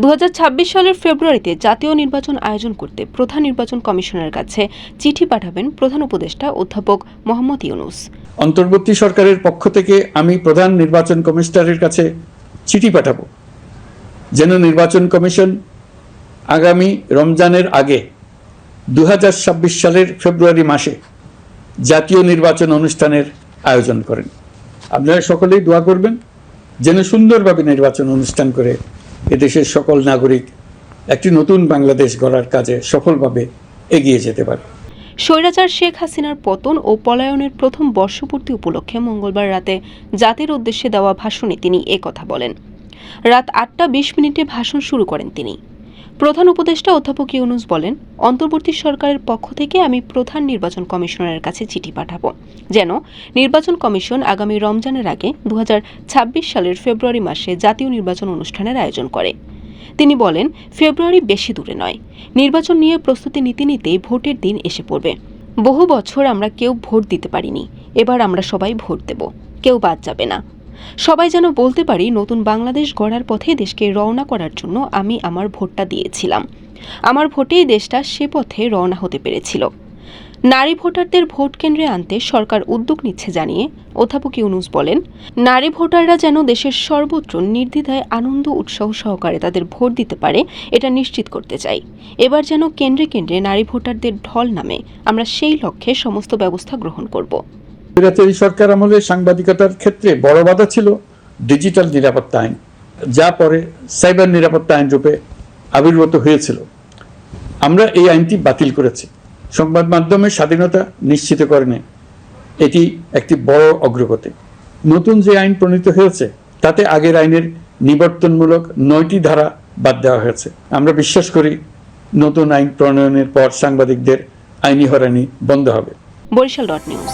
2026 সালের ফেব্রুয়ারিতে জাতীয় নির্বাচন আয়োজন করতে প্রধান নির্বাচন কমিশনের কাছে চিঠি পাঠাবেন প্রধান উপদেষ্টা অধ্যাপক মোহাম্মদ ইউনূস। অন্তর্বর্তী সরকারের পক্ষ থেকে আমি প্রধান নির্বাচন কমিশনারের কাছে চিঠি পাঠাবো যেন নির্বাচন কমিশন আগামী রমজানের আগে 2026 সালের ফেব্রুয়ারি মাসে জাতীয় নির্বাচন অনুষ্ঠানের আয়োজন করেন। আপনারা সকলেই দোয়া করবেন যেন সুন্দরভাবে নির্বাচন অনুষ্ঠান করে এদেশের সকল নাগরিক একটি নতুন বাংলাদেশ গড়ার কাজে সফলভাবে এগিয়ে যেতে পারে। স্বৈরাচার শেখ হাসিনার পতন ও পলায়নের প্রথম বর্ষপূর্তি উপলক্ষে মঙ্গলবার রাতে জাতির উদ্দেশ্যে দেওয়া ভাষণে তিনি একথা বলেন। রাত 8টা 20 ভাষণ শুরু করেন তিনি। প্রধান উপদেষ্টা অধ্যাপক ইউনূস বলেন, অন্তর্বর্তী সরকারের পক্ষ থেকে আমি প্রধান নির্বাচন কমিশনারের কাছে চিঠি পাঠাবো যেন নির্বাচন কমিশন আগামী রমজানের আগে 2026 সালের ফেব্রুয়ারি মাসে জাতীয় নির্বাচন অনুষ্ঠানের আয়োজন করে। তিনি বলেন, ফেব্রুয়ারি বেশি দূরে নয়, নির্বাচন নিয়ে প্রস্তুতি নিতে নিতেই ভোটের দিন এসে পড়বে। বহু বছর আমরা কেউ ভোট দিতে পারিনি, এবার আমরা সবাই ভোট দেব, কেউ বাদ যাবে না। সবাই যেন বলতে পারি নতুন বাংলাদেশ গড়ার পথে দেশকে রওনা করার জন্য আমি আমার ভোটটা দিয়েছিলাম। আমার ভোটেই দেশটা সে পথে রওনা হতে পেরেছিল। নারী ভোটারদের ভোট কেন্দ্রে আনতে সরকার উদ্যোগ নিচ্ছে জানিয়ে অধ্যাপক ইউনূস বলেন, নারী ভোটাররা যেন দেশের সর্বত্র নির্দ্বিধায় আনন্দ উৎসাহ সহকারে তাদের ভোট দিতে পারে এটা নিশ্চিত করতে চাই। এবার যেন কেন্দ্রে কেন্দ্রে নারী ভোটারদের ঢল নামে, আমরা সেই লক্ষ্যে সমস্ত ব্যবস্থা গ্রহণ করব। স্বৈরাচারী সরকার আমলে সাংবাদিকতার ক্ষেত্রে বড় বাধা ছিল ডিজিটাল নিরাপত্তা আইন, যা পরে সাইবার নিরাপত্তা আইন রূপে আবির্ভূত হয়েছিল। আমরা এই আইনটি বাতিল করেছি। সংবাদ মাধ্যমের স্বাধীনতা নিশ্চিত করেনি, এটি একটি বড় অগ্রগতি। নতুন যে আইন প্রণীত হয়েছে তাতে আগের আইনের নিবর্তনমূলক 9টি ধারা বাদ দেওয়া হয়েছে। আমরা বিশ্বাস করি নতুন আইন প্রণয়নের পর সাংবাদিকদের আইনি হয়রানি বন্ধ হবে। বরিশাল.নিউজ।